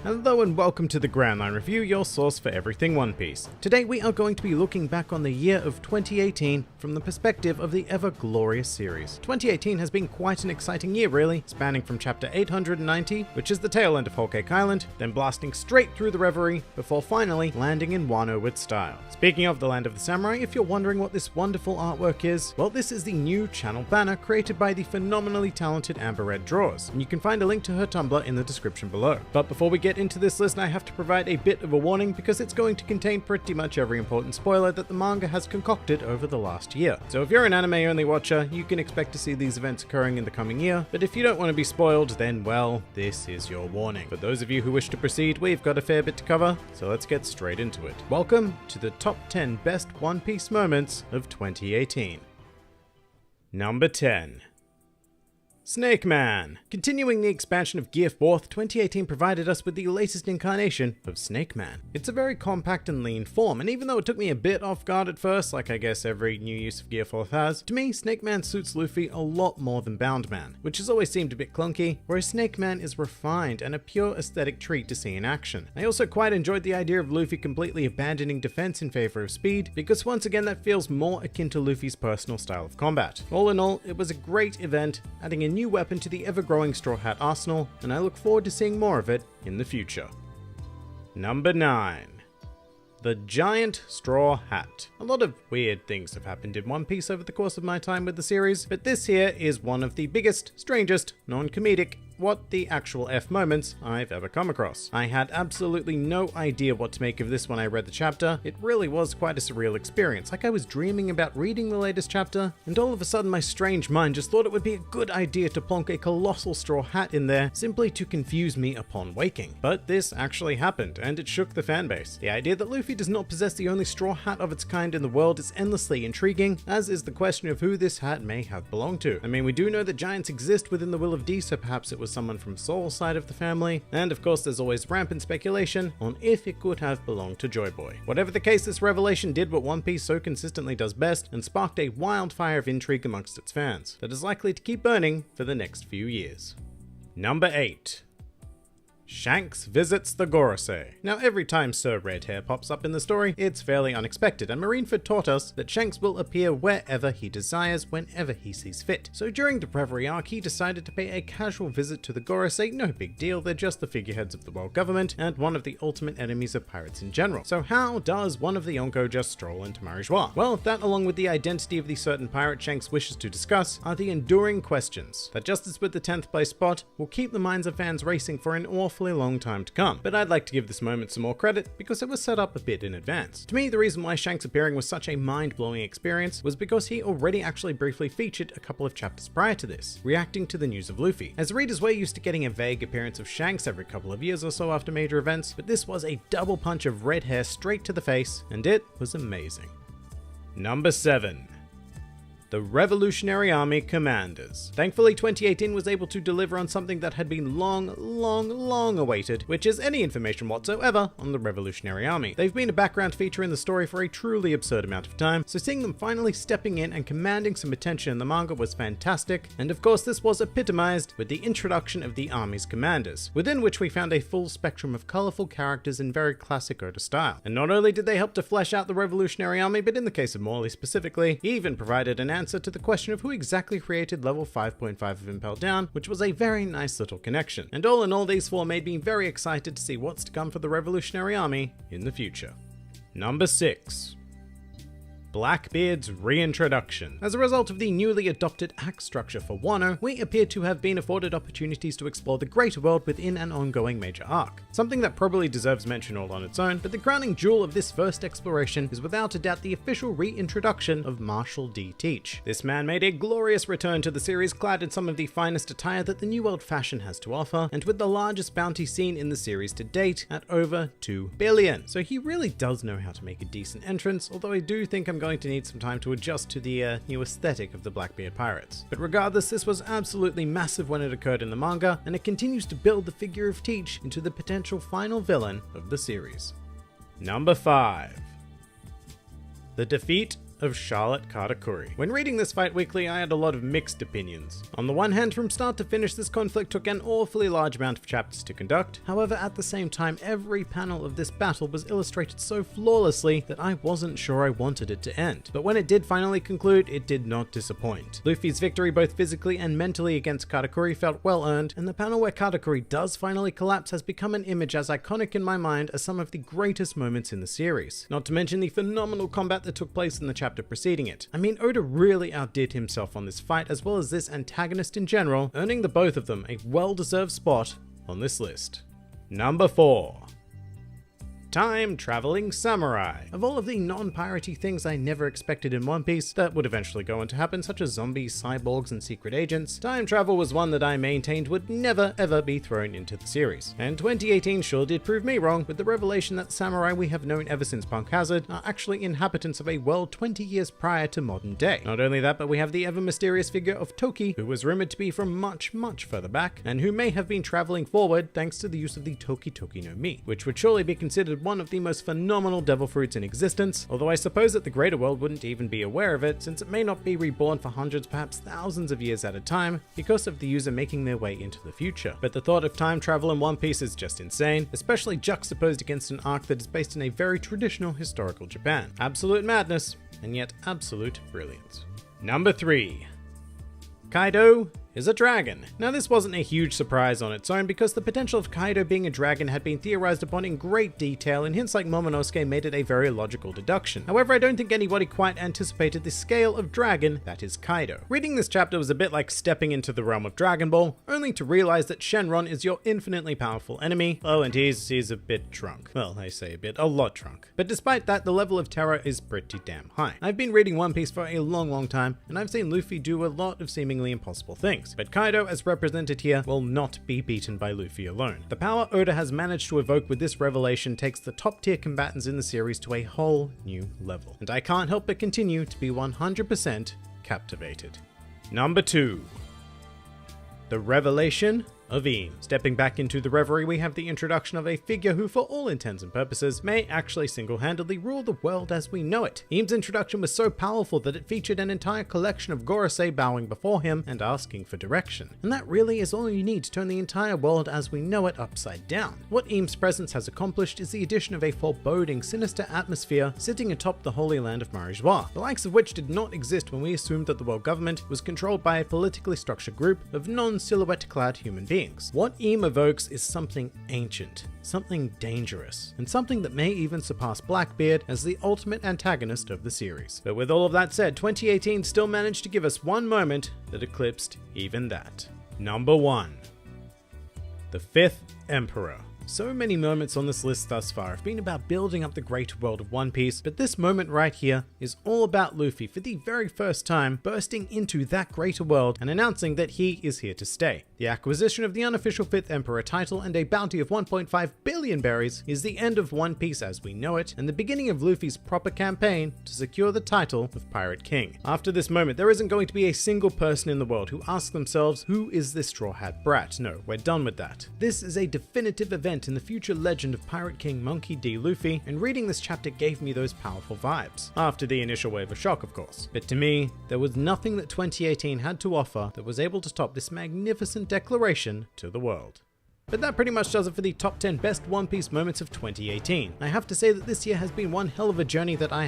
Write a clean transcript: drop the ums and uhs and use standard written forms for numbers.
Hello and welcome to the GrandLineReview, your source for everything One Piece. Today we are going to be looking back on the year of 2018 from the perspective of the ever-glorious series. 2018 has been quite an exciting year really, spanning from chapter 890, which is the tail end of Whole Cake Island, then blasting straight through the Reverie, before finally landing in Wano with style. Speaking of the Land of the Samurai, if you're wondering what this wonderful artwork is, well, this is the new channel banner created by the phenomenally talented Amber Red Draws, and you can find a link to her Tumblr in the description below. But before we get into this list, I have to provide a bit of a warning because it's going to contain pretty much every important spoiler that the manga has concocted over the last year. So if you're an anime-only watcher, you can expect to see these events occurring in the coming year, but if you don't want to be spoiled, then well, this is your warning. For those of you who wish to proceed, we've got a fair bit to cover, so let's get straight into it. Welcome to the top 10 best One Piece moments of 2018. Number 10. Snake Man. Continuing the expansion of Gear 4th, 2018 provided us with the latest incarnation of Snake Man. It's a very compact and lean form, and even though it took me a bit off guard at first, like I guess every new use of Gear 4th has, to me Snake Man suits Luffy a lot more than Bound Man, which has always seemed a bit clunky, whereas Snake Man is refined and a pure aesthetic treat to see in action. I also quite enjoyed the idea of Luffy completely abandoning defense in favor of speed, because once again that feels more akin to Luffy's personal style of combat. All in all, it was a great event, adding a new weapon to the ever-growing Straw Hat arsenal, and I look forward to seeing more of it in the future. Number 9. The Giant Straw Hat. A lot of weird things have happened in One Piece over the course of my time with the series, but this here is one of the biggest, strangest, non-comedic, what the actual F moments I've ever come across. I had absolutely no idea what to make of this when I read the chapter. It really was quite a surreal experience, like I was dreaming about reading the latest chapter, and all of a sudden my strange mind just thought it would be a good idea to plonk a colossal straw hat in there simply to confuse me upon waking. But this actually happened, and it shook the fanbase. The idea that Luffy does not possess the only straw hat of its kind in the world is endlessly intriguing, as is the question of who this hat may have belonged to. I mean, we do know that giants exist within the Will of D, so perhaps it was someone from Soul's side of the family, and of course there's always rampant speculation on if it could have belonged to Joy Boy. Whatever the case, this revelation did what One Piece so consistently does best, and sparked a wildfire of intrigue amongst its fans, that is likely to keep burning for the next few years. Number 8. Shanks visits the Gorosei. Now every time Sir Red Hair pops up in the story, it's fairly unexpected, and Marineford taught us that Shanks will appear wherever he desires, whenever he sees fit. So during the Reverie arc, he decided to pay a casual visit to the Gorosei. No big deal, they're just the figureheads of the world government, and one of the ultimate enemies of pirates in general. So how does one of the Yonko just stroll into Marijois? Well, that along with the identity of the certain pirate Shanks wishes to discuss are the enduring questions that, just as with the 10th place spot, will keep the minds of fans racing for an awfully long time to come. But I'd like to give this moment some more credit because it was set up a bit in advance. To me, the reason why Shanks appearing was such a mind-blowing experience was because he already actually briefly featured a couple of chapters prior to this, reacting to the news of Luffy. As readers, we're used to getting a vague appearance of Shanks every couple of years or so after major events, but this was a double punch of red hair straight to the face, and it was amazing. Number 7. The Revolutionary Army Commanders. Thankfully, 2018 was able to deliver on something that had been long awaited, which is any information whatsoever on the Revolutionary Army. They've been a background feature in the story for a truly absurd amount of time, so seeing them finally stepping in and commanding some attention in the manga was fantastic, and of course this was epitomized with the introduction of the Army's commanders, within which we found a full spectrum of colorful characters in very classic Oda style. And not only did they help to flesh out the Revolutionary Army, but in the case of Morley specifically, he even provided an answer to the question of who exactly created level 5.5 of Impel Down, which was a very nice little connection. And all in all, these four made me very excited to see what's to come for the Revolutionary Army in the future. Number 6. Blackbeard's reintroduction. As a result of the newly adopted act structure for Wano, we appear to have been afforded opportunities to explore the greater world within an ongoing major arc. Something that probably deserves mention all on its own, but the crowning jewel of this first exploration is without a doubt the official reintroduction of Marshall D. Teach. This man made a glorious return to the series, clad in some of the finest attire that the New World fashion has to offer, and with the largest bounty seen in the series to date at over 2 billion. So he really does know how to make a decent entrance, although I do think I'm going to need some time to adjust to the new aesthetic of the Blackbeard pirates. But regardless, this was absolutely massive when it occurred in the manga, and it continues to build the figure of Teach into the potential final villain of the series. Number 5. The defeat of Charlotte Katakuri. When reading this Fight Weekly, I had a lot of mixed opinions. On the one hand, from start to finish, this conflict took an awfully large amount of chapters to conduct. However, at the same time, every panel of this battle was illustrated so flawlessly that I wasn't sure I wanted it to end. But when it did finally conclude, it did not disappoint. Luffy's victory both physically and mentally against Katakuri felt well earned, and the panel where Katakuri does finally collapse has become an image as iconic in my mind as some of the greatest moments in the series. Not to mention the phenomenal combat that took place in the chapter preceding it. I mean, Oda really outdid himself on this fight as well as this antagonist in general, earning the both of them a well-deserved spot on this list. Number 4. Time-traveling samurai. Of all of the non-piratey things I never expected in One Piece that would eventually go on to happen, such as zombies, cyborgs, and secret agents, time travel was one that I maintained would never ever be thrown into the series. And 2018 sure did prove me wrong, with the revelation that the samurai we have known ever since Punk Hazard are actually inhabitants of a world 20 years prior to modern day. Not only that, but we have the ever-mysterious figure of Toki, who was rumored to be from much, much further back, and who may have been traveling forward thanks to the use of the Toki Toki no Mi, which would surely be considered one of the most phenomenal devil fruits in existence, although I suppose that the greater world wouldn't even be aware of it, since it may not be reborn for hundreds, perhaps thousands of years at a time, because of the user making their way into the future. But the thought of time travel in One Piece is just insane, especially juxtaposed against an arc that is based in a very traditional historical Japan. Absolute madness, and yet absolute brilliance. Number 3. Kaido is a dragon. Now, this wasn't a huge surprise on its own because the potential of Kaido being a dragon had been theorized upon in great detail, and hints like Momonosuke made it a very logical deduction. However, I don't think anybody quite anticipated the scale of dragon that is Kaido. Reading this chapter was a bit like stepping into the realm of Dragon Ball, only to realize that Shenron is your infinitely powerful enemy. Oh, and he's a bit drunk. Well, I say a lot drunk. But despite that, the level of terror is pretty damn high. I've been reading One Piece for a long time, and I've seen Luffy do a lot of seemingly impossible things. But Kaido, as represented here, will not be beaten by Luffy alone. The power Oda has managed to evoke with this revelation takes the top tier combatants in the series to a whole new level, and I can't help but continue to be 100% captivated. Number 2. The revelation of Eam. Stepping back into the reverie, we have the introduction of a figure who, for all intents and purposes, may actually single-handedly rule the world as we know it. Eam's introduction was so powerful that it featured an entire collection of Gorosei bowing before him and asking for direction. And that really is all you need to turn the entire world as we know it upside down. What Eam's presence has accomplished is the addition of a foreboding, sinister atmosphere sitting atop the holy land of Marijois, the likes of which did not exist when we assumed that the world government was controlled by a politically structured group of non-silhouette-clad human beings. What Eam evokes is something ancient, something dangerous, and something that may even surpass Blackbeard as the ultimate antagonist of the series. But with all of that said, 2018 still managed to give us one moment that eclipsed even that. Number 1. The Fifth Emperor. So many moments on this list thus far have been about building up the greater world of One Piece, but this moment right here is all about Luffy for the very first time bursting into that greater world and announcing that he is here to stay. The acquisition of the unofficial 5th Emperor title and a bounty of 1.5 billion berries is the end of One Piece as we know it, and the beginning of Luffy's proper campaign to secure the title of Pirate King. After this moment, there isn't going to be a single person in the world who asks themselves, who is this Straw Hat brat? No, we're done with that. This is a definitive event in the future legend of Pirate King Monkey D. Luffy, and reading this chapter gave me those powerful vibes. After the initial wave of shock, of course. But to me, there was nothing that 2018 had to offer that was able to top this magnificent declaration to the world. But that pretty much does it for the top 10 best One Piece moments of 2018. I have to say that this year has been one hell of a journey that I